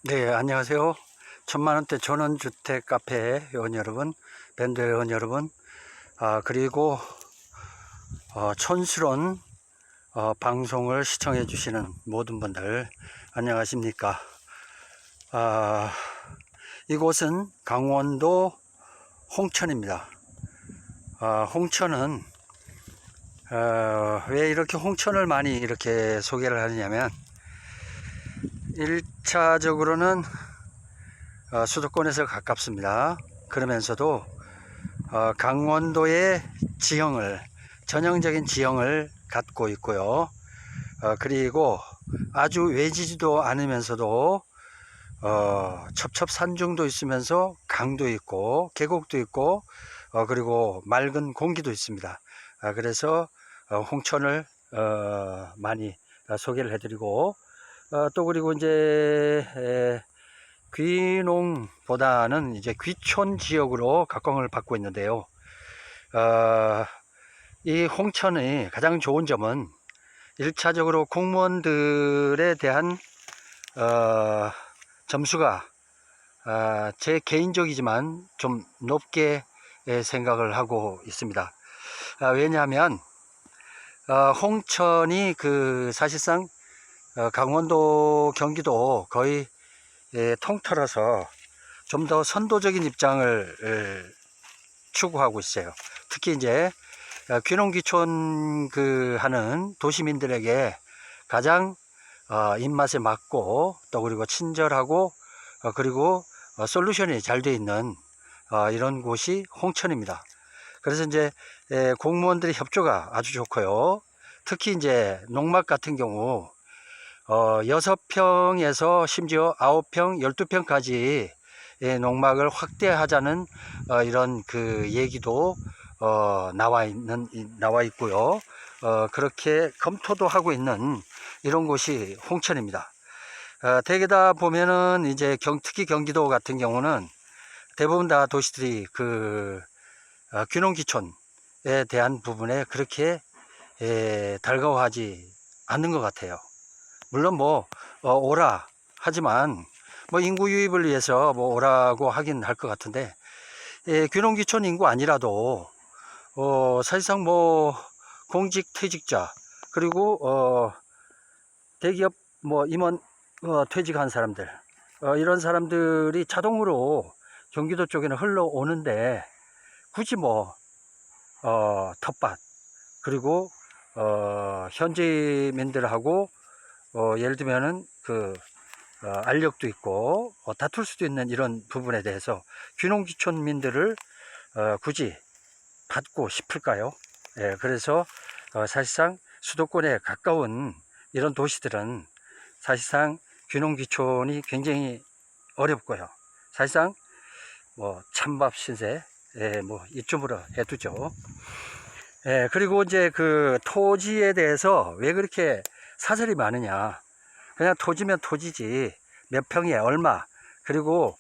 네, 안녕하세요. 천만원대 전원주택 카페 회원 여러분, 밴드 회원 여러분, 그리고 촌스러운 방송을 시청해 주시는 모든 분들 안녕하십니까. 아, 이곳은 강원도 홍천입니다. 홍천은 왜 이렇게 홍천을 많이 이렇게 소개를 하느냐면, 1차적으로는 수도권에서 가깝습니다. 그러면서도 강원도의 지형을, 전형적인 지형을 갖고 있고요. 그리고 아주 외지지도 않으면서도 첩첩산중도 있으면서 강도 있고 계곡도 있고 그리고 맑은 공기도 있습니다. 그래서 홍천을 많이 소개를 해드리고, 또 그리고 이제 귀농보다는 이제 귀촌 지역으로 각광을 받고 있는데요. 이 홍천의 가장 좋은 점은 1차적으로 공무원들에 대한 점수가 제 개인적이지만 좀 높게 생각을 하고 있습니다. 왜냐하면 홍천이 사실상 강원도 경기도 거의 통틀어서 좀 더 선도적인 입장을 추구하고 있어요. 특히 이제 귀농귀촌 하는 도시민들에게 가장 입맛에 맞고, 또 그리고 친절하고 그리고 솔루션이 잘 되어 있는 이런 곳이 홍천입니다. 그래서 이제 공무원들의 협조가 아주 좋고요. 특히 이제 농막 같은 경우 6평에서 심지어 9평, 12평까지 농막을 확대하자는 이런 얘기도 나와 있고요. 그렇게 검토도 하고 있는 이런 곳이 홍천입니다. 대개다 보면은 이제 특히 경기도 같은 경우는 대부분 다 도시들이 귀농귀촌에 대한 부분에 그렇게 달가워하지 않는 것 같아요. 물론 오라 하지만 인구 유입을 위해서 오라고 하긴 할 것 같은데, 귀농귀촌 인구 아니라도 사실상 공직 퇴직자, 그리고 대기업 임원 퇴직한 사람들, 이런 사람들이 자동으로 경기도 쪽에는 흘러오는데, 굳이 텃밭, 그리고 현지민들하고 예를 들면은 알력도 있고 다툴 수도 있는 이런 부분에 대해서 귀농귀촌민들을 굳이 받고 싶을까요? 예, 그래서 사실상 수도권에 가까운 이런 도시들은 사실상 귀농귀촌이 굉장히 어렵고요. 사실상 찬밥 신세, 예, 이쯤으로 해두죠. 예, 그리고 이제 토지에 대해서 왜 그렇게 사설이 많으냐. 그냥 토지면 토지지, 몇 평에 얼마, 그리고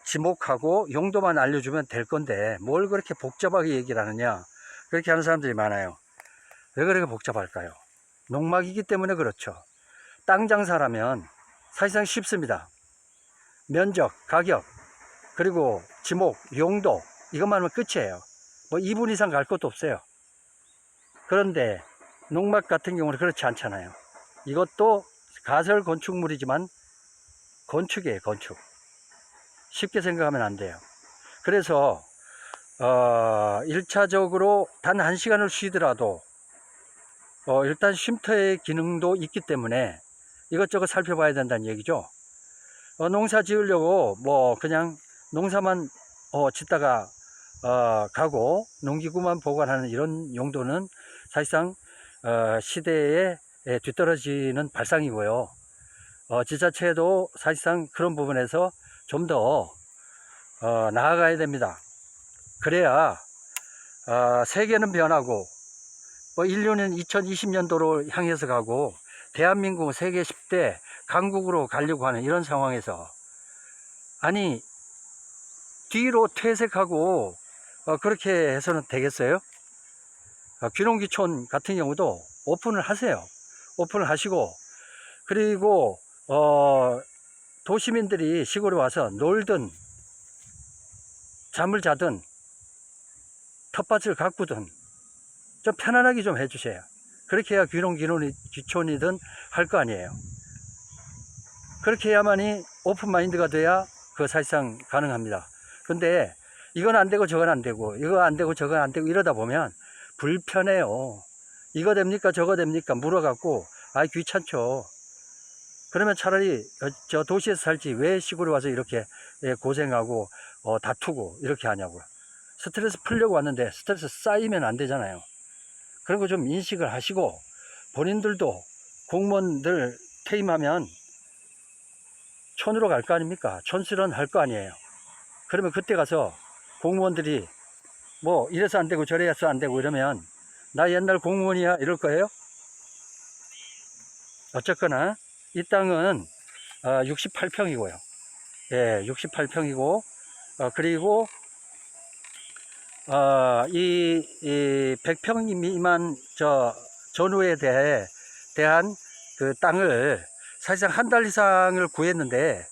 지목하고 용도만 알려주면 될 건데 뭘 그렇게 복잡하게 얘기를 하느냐, 그렇게 하는 사람들이 많아요. 왜 그렇게 복잡할까요? 농막이기 때문에 그렇죠. 땅 장사라면 사실상 쉽습니다. 면적, 가격, 그리고 지목, 용도, 이것만 하면 끝이에요. 2분 이상 갈 것도 없어요. 그런데 농막 같은 경우는 그렇지 않잖아요. 이것도 가설 건축물이지만 건축이에요, 건축. 쉽게 생각하면 안 돼요. 그래서 1차적으로 단 1시간을 쉬더라도 일단 쉼터의 기능도 있기 때문에 이것저것 살펴봐야 된다는 얘기죠. 농사 지으려고 그냥 농사만 짓다가 가고 농기구만 보관하는 이런 용도는 사실상 시대에 뒤떨어지는 발상이고요. 지자체도 사실상 그런 부분에서 좀 더 나아가야 됩니다. 그래야 세계는 변하고 인류는 2020년도로 향해서 가고 대한민국은 세계 10대 강국으로 가려고 하는 이런 상황에서, 아니 뒤로 퇴색하고 그렇게 해서는 되겠어요? 귀농귀촌 같은 경우도 오픈을 하세요. 오픈을 하시고, 그리고 도시민들이 시골에 와서 놀든 잠을 자든 텃밭을 가꾸든 좀 편안하게 좀 해주세요. 그렇게 해야 귀촌이든 할 거 아니에요. 그렇게 해야만이 오픈마인드가 돼야 그 사실상 가능합니다. 근데 이건 안 되고 저건 안 되고 이거 안 되고 저건 안 되고 이러다 보면 불편해요. 이거 됩니까 저거 됩니까 물어갖고 귀찮죠. 그러면 차라리 저 도시에서 살지 왜 시골에 와서 이렇게 고생하고 다투고 이렇게 하냐고요. 스트레스 풀려고 왔는데 스트레스 쌓이면 안 되잖아요. 그런 거 좀 인식을 하시고, 본인들도 공무원들 퇴임하면 촌으로 갈 거 아닙니까? 촌스런 할 거 아니에요. 그러면 그때 가서 공무원들이 뭐 이래서 안 되고 저래서 안 되고 이러면 나 옛날 공무원이야 이럴 거예요? 어쨌거나 이 땅은 68평이고요. 예, 68평이고 그리고 이 100평 미만 전후에 대한 그 땅을 사실상 한 달 이상을 구했는데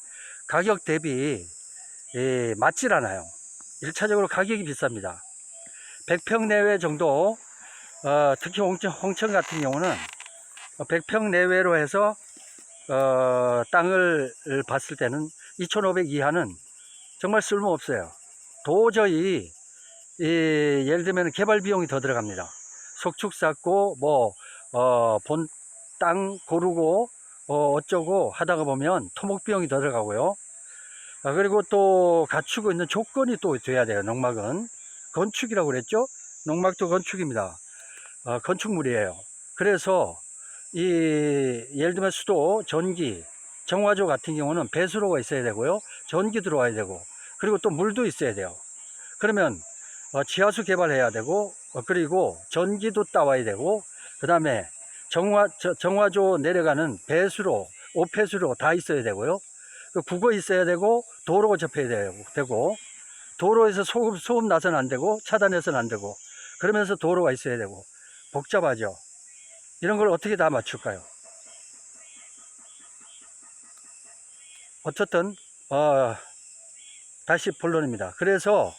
가격 대비 맞질 않아요. 1차적으로 가격이 비쌉니다. 100평 내외 정도, 특히 홍천 같은 경우는 100평 내외로 해서 땅을 봤을 때는 2,500 이하는 정말 쓸모없어요. 도저히 예를 들면 개발 비용이 더 들어갑니다. 속축 쌓고 본 땅 고르고 어쩌고 하다가 보면 토목 비용이 더 들어가고요. 그리고 또 갖추고 있는 조건이 또 돼야 돼요. 농막은 건축이라고 그랬죠. 농막도 건축입니다. 건축물이에요. 그래서 예를 들면 수도, 전기, 정화조 같은 경우는 배수로가 있어야 되고요. 전기 들어와야 되고, 그리고 또 물도 있어야 돼요. 그러면 지하수 개발해야 되고, 그리고 전기도 따와야 되고, 그 다음에 정화조 내려가는 배수로, 오폐수로 다 있어야 되고요. 국어 있어야 되고, 도로가 접해야 되고, 도로에서 소음 나서는 안 되고, 차단해서는 안 되고, 그러면서 도로가 있어야 되고, 복잡하죠. 이런 걸 어떻게 다 맞출까요? 어쨌든 다시 본론입니다. 그래서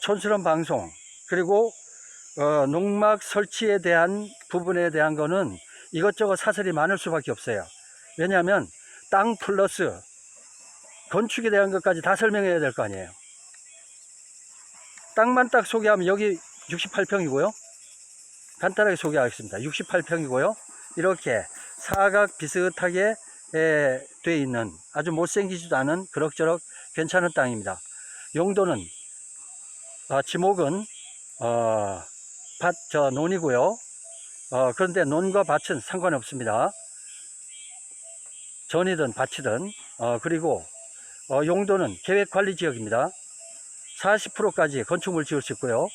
촌스러운 방송, 그리고 농막 설치에 대한 부분에 대한 거는 이것저것 사설이 많을 수밖에 없어요. 왜냐하면 땅 플러스 건축에 대한 것까지 다 설명해야 될 거 아니에요. 땅만 딱 소개하면 여기 68평이고요. 간단하게 소개하겠습니다. 68평이고요. 이렇게 사각 비슷하게 돼 있는 아주 못생기지도 않은 그럭저럭 괜찮은 땅입니다. 용도는 지목은 논이고요. 그런데 논과 밭은 상관없습니다. 전이든 밭이든. 그리고 용도는 계획관리지역입니다. 40%까지 건축물 지을 수 있고요.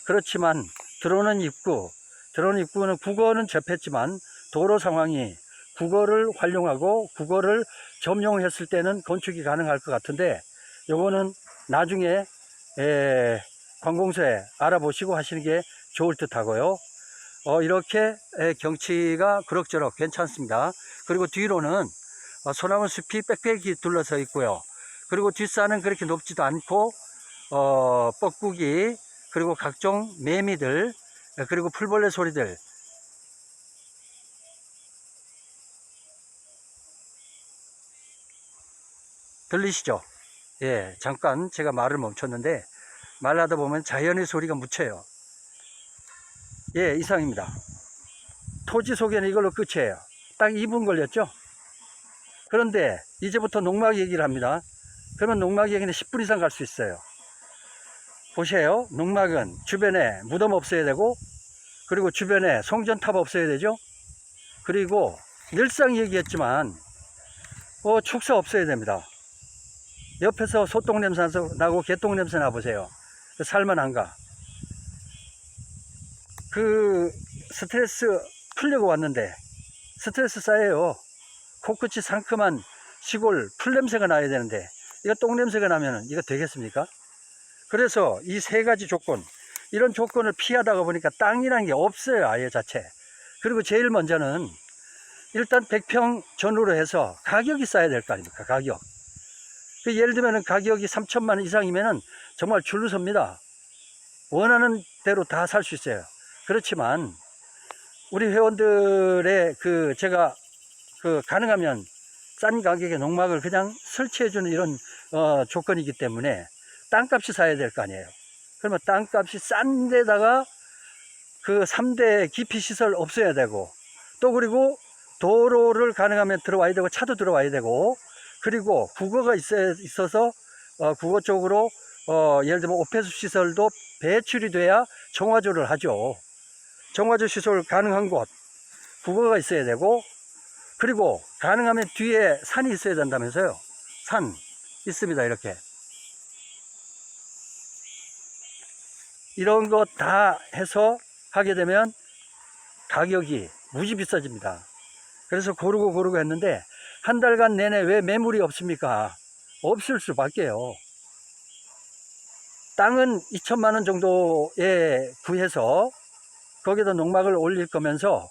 그렇지만 들어오는 입구는 국어는 접했지만 도로 상황이 국어를 활용하고 국어를 점용했을 때는 건축이 가능할 것 같은데, 요거는 나중에 관공서에 알아보시고 하시는 게 좋을 듯 하고요. 이렇게 경치가 그럭저럭 괜찮습니다. 그리고 뒤로는 소나무 숲이 빽빽이 둘러서 있고요. 그리고 뒷산은 그렇게 높지도 않고 뻐꾸기, 그리고 각종 매미들, 그리고 풀벌레 소리들, 들리시죠? 예, 잠깐 제가 말을 멈췄는데 말하다 보면 자연의 소리가 묻혀요. 예, 이상입니다. 토지 소개는 이걸로 끝이에요. 딱 2분 걸렸죠? 그런데 이제부터 농막 얘기를 합니다. 그러면 농막 얘기는 10분 이상 갈 수 있어요. 보세요. 농막은 주변에 무덤 없어야 되고, 그리고 주변에 송전탑 없어야 되죠. 그리고 늘상 얘기했지만 축사 없어야 됩니다. 옆에서 소똥 냄새 나고 개똥 냄새 나보세요. 살만한가? 스트레스 풀려고 왔는데 스트레스 쌓여요. 코끝이 상큼한 시골 풀 냄새가 나야 되는데 이거 똥 냄새가 나면 이거 되겠습니까? 그래서 이 세 가지 조건, 이런 조건을 피하다가 보니까 땅이라는 게 없어요. 아예 자체. 그리고 제일 먼저는 일단 100평 전후로 해서 가격이 싸야 될 거 아닙니까? 가격. 그 예를 들면 가격이 3천만 원 이상이면은 정말 줄로 섭니다. 원하는 대로 다 살 수 있어요. 그렇지만 우리 회원들의 제가 가능하면 싼 가격에 농막을 그냥 설치해주는 이런 조건이기 때문에 땅값이 사야 될 거 아니에요. 그러면 땅값이 싼 데다가 그 3대 기피 시설 없어야 되고, 또 그리고 도로를 가능하면 들어와야 되고, 차도 들어와야 되고, 그리고 국어가 있어서 국어 쪽으로 예를 들면 오폐수 시설도 배출이 돼야 정화조를 하죠. 정화조 시설 가능한 곳 국어가 있어야 되고, 그리고 가능하면 뒤에 산이 있어야 된다면서요. 산 있습니다. 이렇게 이런 거 다 해서 하게 되면 가격이 무지 비싸집니다. 그래서 고르고 했는데 한 달간 내내 왜 매물이 없습니까? 없을 수밖에요. 땅은 2천만 원 정도에 구해서 거기다 농막을 올릴 거면서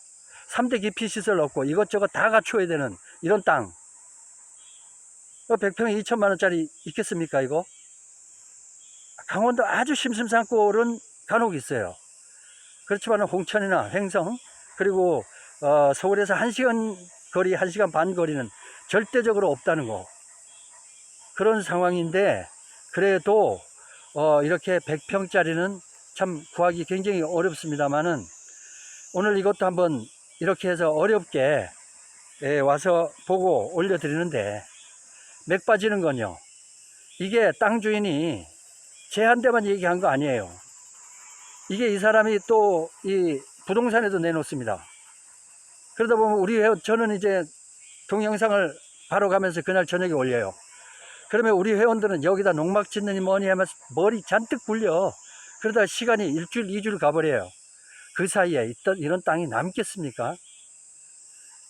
3대 기피 시설 없고 이것저것 다 갖춰야 되는 이런 땅, 100평에 2천만 원짜리 있겠습니까? 이거 강원도 아주 심심산 꼴은 간혹 있어요. 그렇지만 홍천이나 횡성, 그리고 서울에서 1시간 거리, 1시간 반 거리는 절대적으로 없다는 거. 그런 상황인데 그래도 이렇게 100평짜리는 참 구하기 굉장히 어렵습니다만은, 오늘 이것도 한번 이렇게 해서 어렵게 와서 보고 올려드리는데, 맥 빠지는 건요, 이게 땅 주인이 제한대만 얘기한 거 아니에요. 이게 이 사람이 또 이 부동산에도 내놓습니다. 그러다 보면 저는 이제 동영상을 바로 가면서 그날 저녁에 올려요. 그러면 우리 회원들은 여기다 농막 짓느니 뭐니 하면 머리 잔뜩 굴려. 그러다 시간이 1주일, 2주일 가버려요. 그 사이에 이런 땅이 남겠습니까?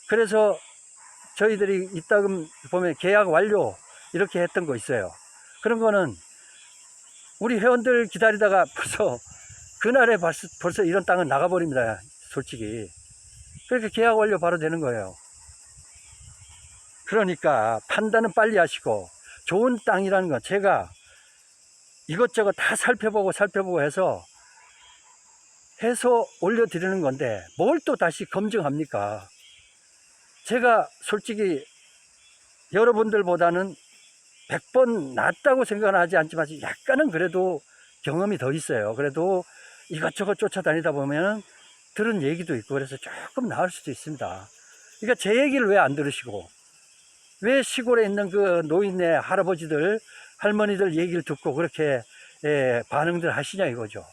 그래서 저희들이 이따금 보면 계약 완료 이렇게 했던 거 있어요. 그런 거는 우리 회원들 기다리다가 벌써 그날에 벌써 이런 땅은 나가버립니다. 솔직히. 그렇게 계약 완료 바로 되는 거예요. 그러니까 판단은 빨리 하시고, 좋은 땅이라는 건 제가 이것저것 다 살펴보고 해서 올려드리는 건데 뭘 또 다시 검증합니까? 제가 솔직히 여러분들보다는 100번 낫다고 생각은 하지 않지만 약간은 그래도 경험이 더 있어요. 그래도 이것저것 쫓아다니다 보면 들은 얘기도 있고 그래서 조금 나을 수도 있습니다. 그러니까 제 얘기를 왜 안 들으시고, 왜 시골에 있는 그 노인네 할아버지들 할머니들 얘기를 듣고 그렇게 반응들 하시냐 이거죠.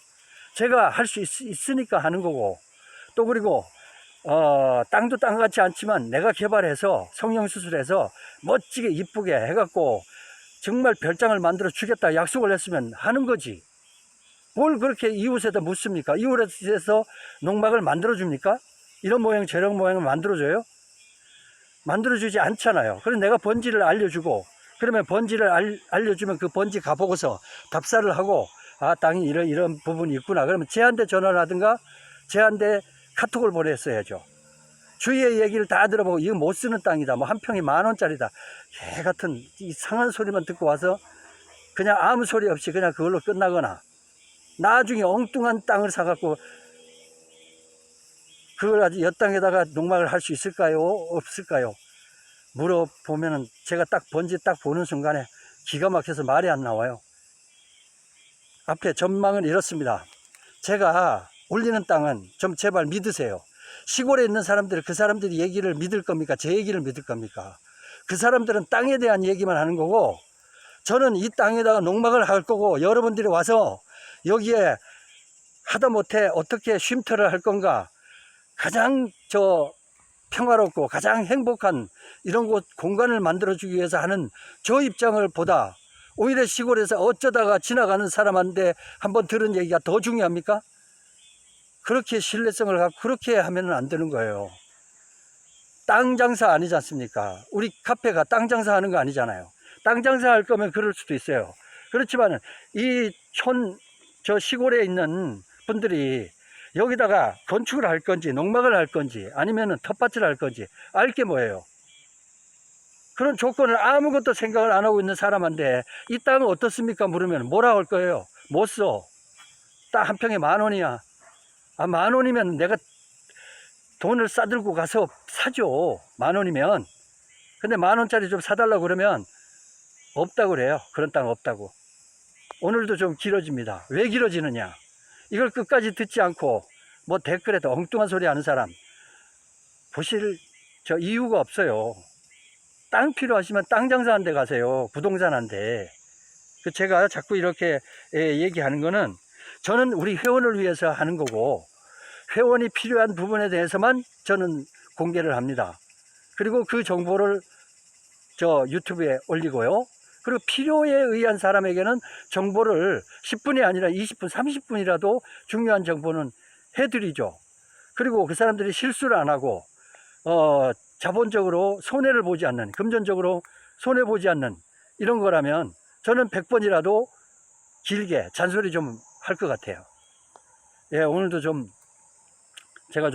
제가 할 수 있으니까 하는 거고, 또 그리고 땅도 땅 같지 않지만 내가 개발해서 성형수술해서 멋지게 이쁘게 해갖고 정말 별장을 만들어 주겠다 약속을 했으면 하는 거지. 뭘 그렇게 이웃에다 묻습니까? 이웃에서 농막을 만들어 줍니까? 이런 모양 저런 모양을 만들어 줘요? 만들어 주지 않잖아요. 그래서 내가 번지를 알려주고, 그러면 번지를 알려주면 그 번지 가보고서 답사를 하고, 아, 땅이 이런 부분이 있구나. 그러면 쟤한테 전화를 하든가 쟤한테 카톡을 보냈어야죠. 주위의 얘기를 다 들어보고 이거 못 쓰는 땅이다, 뭐 한 평이 10,000원짜리다, 개 같은 이상한 소리만 듣고 와서 그냥 아무 소리 없이 그냥 그걸로 끝나거나, 나중에 엉뚱한 땅을 사갖고 그걸 아주 엿땅에다가 농막을 할 수 있을까요? 없을까요? 물어보면은 제가 딱 번지 딱 보는 순간에 기가 막혀서 말이 안 나와요. 앞에 전망은 이렇습니다. 제가 올리는 땅은 좀 제발 믿으세요. 시골에 있는 사람들, 그 사람들이 얘기를 믿을 겁니까? 제 얘기를 믿을 겁니까? 그 사람들은 땅에 대한 얘기만 하는 거고, 저는 이 땅에다가 농막을 할 거고, 여러분들이 와서 여기에 하다못해 어떻게 쉼터를 할 건가, 가장 평화롭고 가장 행복한 이런 곳 공간을 만들어주기 위해서 하는 저 입장을 보다 오히려 시골에서 어쩌다가 지나가는 사람한테 한번 들은 얘기가 더 중요합니까? 그렇게 신뢰성을 갖고 그렇게 하면 안 되는 거예요. 땅 장사 아니지 않습니까? 우리 카페가 땅 장사 하는 거 아니잖아요. 땅 장사 할 거면 그럴 수도 있어요. 그렇지만 저 시골에 있는 분들이 여기다가 건축을 할 건지 농막을 할 건지 아니면은 텃밭을 할 건지 알 게 뭐예요? 그런 조건을 아무것도 생각을 안 하고 있는 사람한테 이 땅은 어떻습니까? 물으면 뭐라 할 거예요? 못 써. 땅 한 평에 10,000원이야. 아, 10,000원이면 내가 돈을 싸들고 가서 사죠. 10,000원이면. 근데 10,000원짜리 좀 사달라고 그러면 없다고 그래요. 그런 땅 없다고. 오늘도 좀 길어집니다. 왜 길어지느냐? 이걸 끝까지 듣지 않고 뭐 댓글에도 엉뚱한 소리 하는 사람 보실 저 이유가 없어요. 땅 필요하시면 땅 장사한 데 가세요. 부동산 한 데. 제가 자꾸 이렇게 얘기하는 거는 저는 우리 회원을 위해서 하는 거고 회원이 필요한 부분에 대해서만 저는 공개를 합니다. 그리고 그 정보를 저 유튜브에 올리고요. 그리고 필요에 의한 사람에게는 정보를 10분이 아니라 20분, 30분이라도 중요한 정보는 해드리죠. 그리고 그 사람들이 실수를 안 하고 자본적으로 손해를 보지 않는, 금전적으로 손해보지 않는 이런 거라면 저는 100번이라도 길게 잔소리 좀 할 것 같아요. 예, 오늘도 제가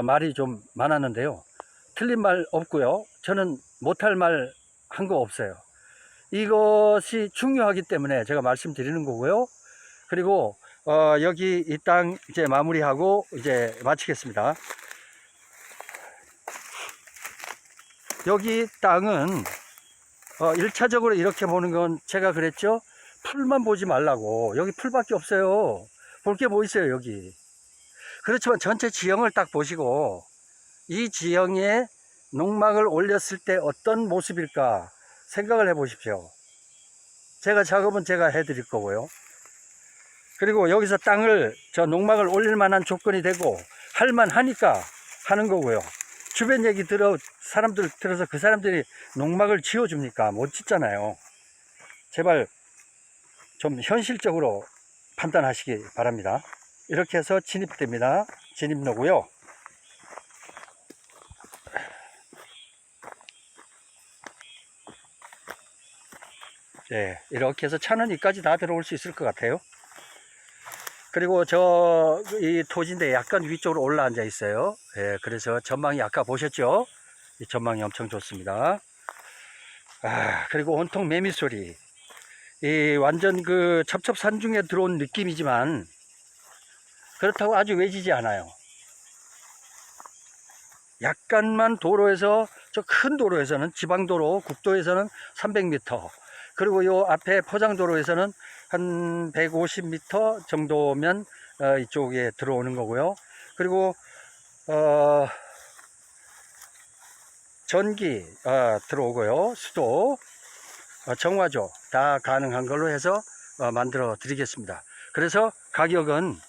말이 좀 많았는데요. 틀린 말 없고요. 저는 못할 말 한 거 없어요. 이것이 중요하기 때문에 제가 말씀드리는 거고요. 그리고 여기 이 땅 이제 마무리하고 이제 마치겠습니다. 여기 땅은 1차적으로 이렇게 보는 건 제가 그랬죠. 풀만 보지 말라고. 여기 풀밖에 없어요. 볼 게 뭐 있어요 여기. 그렇지만 전체 지형을 딱 보시고 이 지형에 농막을 올렸을 때 어떤 모습일까 생각을 해 보십시오. 제가 작업은 제가 해드릴 거고요. 그리고 여기서 땅을 농막을 올릴 만한 조건이 되고 할만하니까 하는 거고요. 주변 얘기 사람들 들어서 그 사람들이 농막을 지어줍니까? 못 짓잖아요. 제발 좀 현실적으로 판단하시기 바랍니다. 이렇게 해서 진입됩니다. 진입로고요. 네, 이렇게 해서 차는 이까지 다 들어올 수 있을 것 같아요. 그리고 이 토지인데 약간 위쪽으로 올라앉아 있어요. 예, 그래서 전망이 아까 보셨죠? 이 전망이 엄청 좋습니다. 그리고 온통 매미 소리. 완전 그 첩첩산중에 들어온 느낌이지만 그렇다고 아주 외지지 않아요. 약간만 도로에서 저 큰 도로에서는 지방도로 국도에서는 300m 그리고 요 앞에 포장도로에서는 한 150m 정도면 이쪽에 들어오는 거고요. 그리고 전기 들어오고요. 수도 정화조 다 가능한 걸로 해서 만들어 드리겠습니다. 그래서 가격은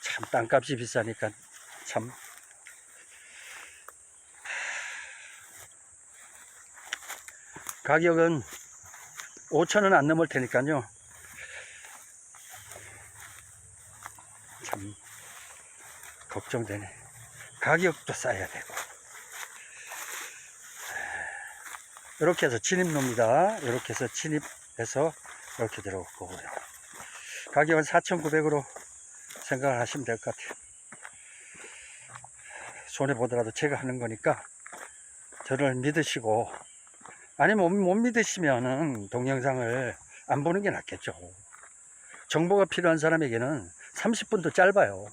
참 땅값이 비싸니까 참 가격은 5,000원 안 넘을 테니까요. 참 걱정되네. 가격도 싸야 되고. 이렇게 해서 진입로입니다. 이렇게 해서 진입해서 이렇게 들어올 거고요. 가격은 4,900으로 생각을 하시면 될 것 같아요. 손해보더라도 제가 하는 거니까 저를 믿으시고, 아니면 못 믿으시면은 동영상을 안 보는 게 낫겠죠. 정보가 필요한 사람에게는 30분도 짧아요.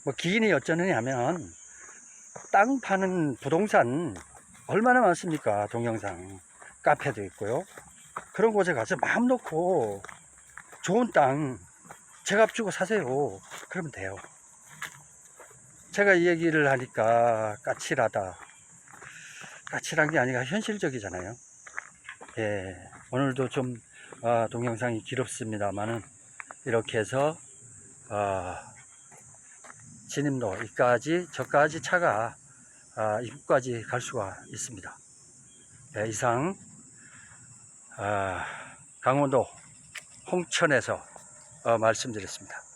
뭐 기인이 어쩌느냐 하면 땅 파는 부동산 얼마나 많습니까? 동영상 카페도 있고요. 그런 곳에 가서 마음 놓고 좋은 땅 제값 주고 사세요. 그러면 돼요. 제가 이 얘기를 하니까 까칠하다, 까칠한 게 아니라 현실적이잖아요. 예, 오늘도 좀 동영상이 길었습니다만은 이렇게 해서 진입로 이까지 저까지 차가 입구까지 갈 수가 있습니다. 예, 이상 강원도 홍천에서 말씀드렸습니다.